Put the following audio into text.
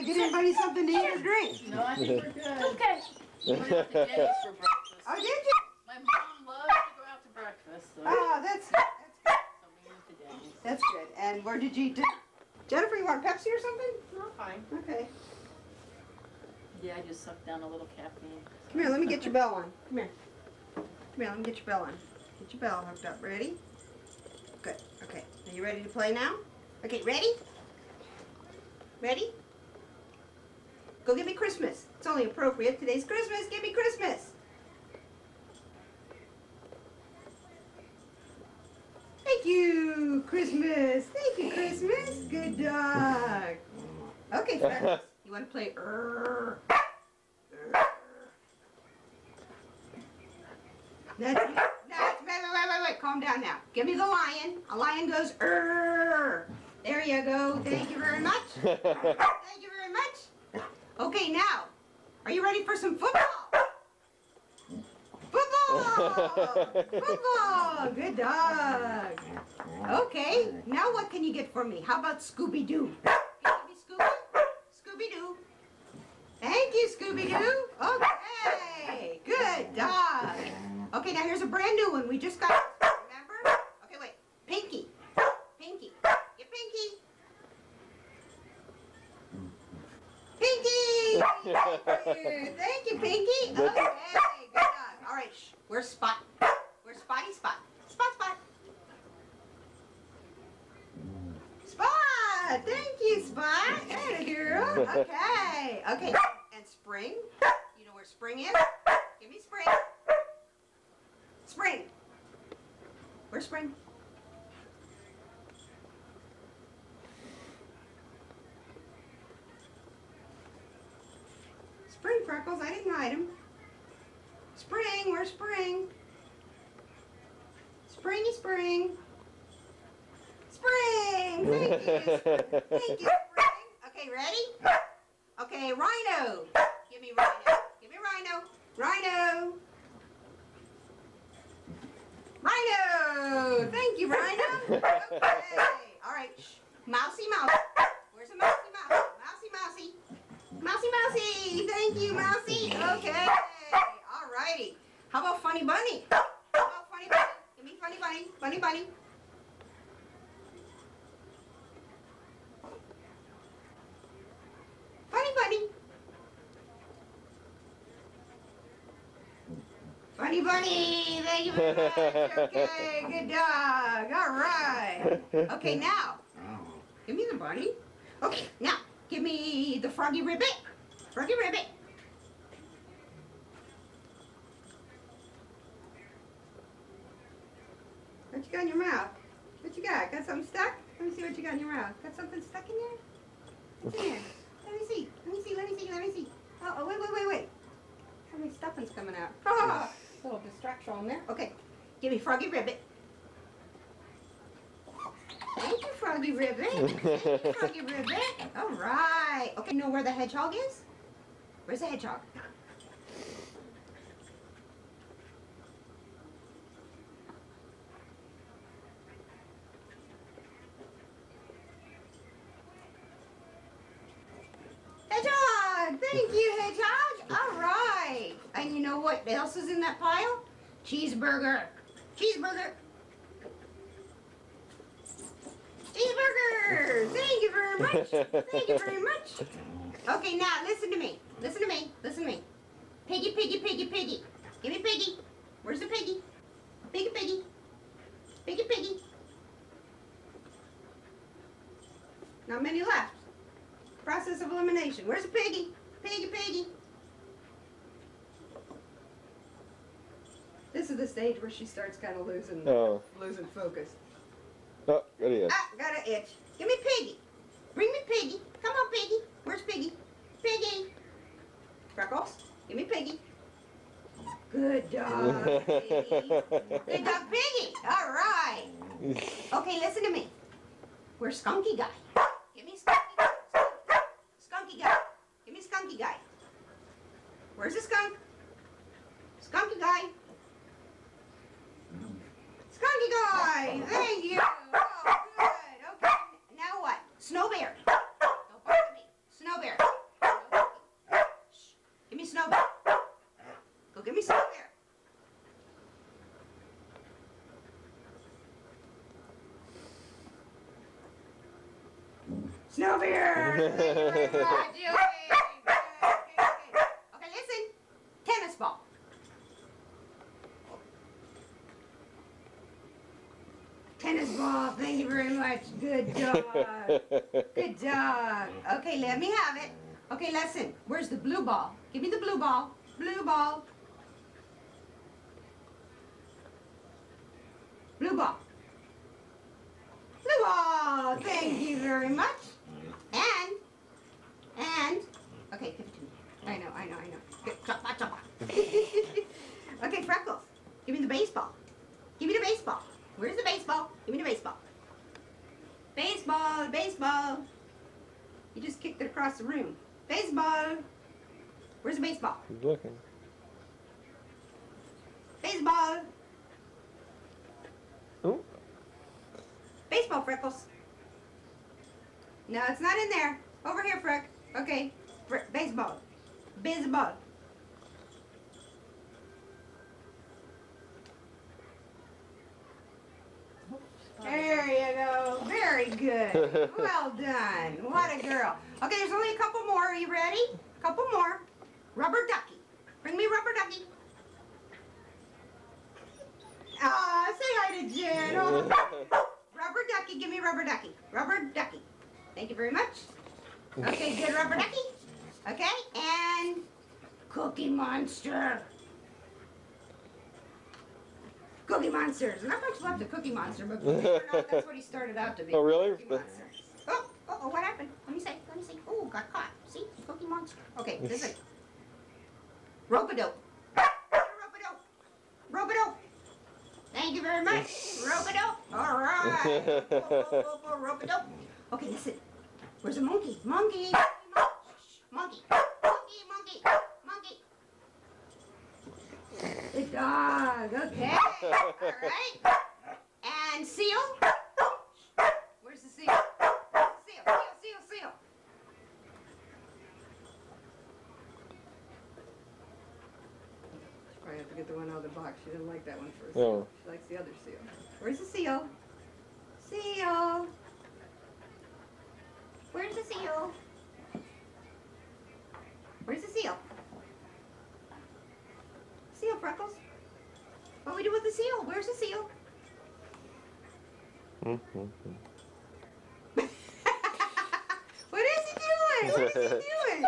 get anybody something to eat or drink? No, I think we're good. Okay. We went out to Denny's for breakfast. Oh, did you? My mom loves to go out to breakfast. So Oh, that's good. so we went to Denny's. That's good. And where did you eat dinner? Jennifer, you want Pepsi or something? No, fine. Okay. Yeah, I just sucked down a little caffeine. Come here, let me get your bell on. Come here. Come here, let me get your bell on. Get your bell hooked up. Ready? Good. Okay. Are you ready to play now? Okay, ready? Ready? Go get me Christmas. It's only appropriate. Today's Christmas. Give me Christmas. Thank you, Christmas. Thank you, Christmas. Good dog. Okay, Freckles. You want to play? Wait. Calm down now. Give me the lion. A lion goes, There you go. Thank you very much. Thank you very much. Okay, now, are you ready for some football? Football! Football! Good dog. Okay, now what can you get for me? How about Scooby-Doo? Can you give me Scooby? Scooby-Doo. Thank you, Scooby-Doo. Okay, good dog. Okay, now here's a brand new one. We just got, remember? Okay, wait. Pinky. Pinky. Get Pinky. Pinky! Thank you, Pinky. Okay, good dog. All right, shh. Where's Spot? Where's Spotty Spot? Spot. Spot! Thank you, Spot. Hey, girl. Okay. Okay. And Spring? You know where Spring is? Give me Spring. Spring. Where's Spring? Spring, Freckles. I didn't hide him. Spring. Where's Spring? Springy Spring. Spring. Thank you. Thank you, Spring. Okay, ready? Okay, Rhino. Give me Rhino. Give me Rhino. Rhino. Rhino. Thank you, Rhino. Okay. All right. Shh. Mousy Mouse. Where's the Mousy Mouse? Mousy. Mousy. Thank you, Mousy. Okay. All righty. How about Funny Bunny? How about Funny Bunny? Give me Funny Bunny. Funny Bunny. Funny Bunny. Funny Bunny. Thank you very much. Okay, good dog. All right. Okay, now, give me the bunny. Okay, now, give me the Froggy Ribbit. Froggy Ribbit. What you got in your mouth? What you got? Got something stuck? Let me see what you got in your mouth. Got something stuck in there? What's in there? Let me see. Oh, wait. How many stuffing's coming out? Oh, little distraction on there. Okay, give me Froggy Ribbit. Thank you, Froggy Ribbit. Thank you, Froggy Ribbit. All right. Okay, you know where the hedgehog is? Where's the hedgehog? Hedgehog! Thank you, Hedgehog. All right. And you know what else is in that pile? Cheeseburger. Cheeseburger. Cheeseburger! Thank you very much. Thank you very much. Okay, now listen to me. Listen to me. Piggy. Give me Piggy. Where's the Piggy? Piggy. Not many left. Process of elimination. Where's the Piggy? Piggy. This is the stage where she starts kind of losing focus. Oh, got an itch. Got an itch. Give me Piggy. Bring me Piggy. Come on, Piggy. Where's Piggy? Piggy. Freckles, give me Piggy. Good dog, Piggy. Good dog, Piggy. All right. Okay, listen to me. Where's Skunky Guy? Give me Skunky Guy. Skunky Guy. Give me Skunky Guy. Where's the skunk? Skunky Guy. Skunky Guy. Thank you. Oh, good. Okay. Now what? Snow Bear. Don't bother me. Snow Bear. Snow. Go get me Snow Bear. Snow Bear! Thank you very much. Okay, listen. Tennis ball. Tennis ball. Thank you very much. Good dog. Good dog. Okay, let me have it. Okay, listen. Where's the blue ball? Give me the blue ball. Blue ball. Blue ball. Blue ball. Thank you very much. And, okay, give it to me. I know. Good, chop. Okay, Freckles, give me the baseball. Give me the baseball. Where's the baseball? Give me the baseball. Baseball. You just kicked it across the room. Baseball. Where's the baseball? He's looking. Baseball. Oh. Baseball, Freckles. No, it's not in there. Over here, Freck. Okay. Baseball. Baseball. There you go. Very good. Well done. What a girl. Okay, there's only a couple more. Are you ready? A couple more. Rubber ducky. Bring me rubber ducky. Ah, say hi to Jen. Oh. Rubber ducky. Give me rubber ducky. Rubber ducky. Thank you very much. Okay, good rubber ducky. Okay, and Cookie Monster. Cookie Monster. There's not much left of Cookie Monster, but believe it or not, that's what he started out to be. Oh, really? Cookie Monster. Oh, what happened? Let me see. Oh, got caught. See? Cookie Monster. Okay, listen. Rope-a-dope. Rope-a-dope. Thank you very much. Rope-a-dope. All right. Rope-a-dope. Okay, listen. Where's the monkey? Monkey. Good dog. Okay. All right. And seal. Where's the seal? Seal. Probably have to get the one out of the box. She didn't like that one first. Oh. She likes the other seal. Where's the seal? Seal. Where's the seal? Where's the seal? Seal, Freckles. What do we do with the seal? Where's the seal? What is he doing? What is he doing?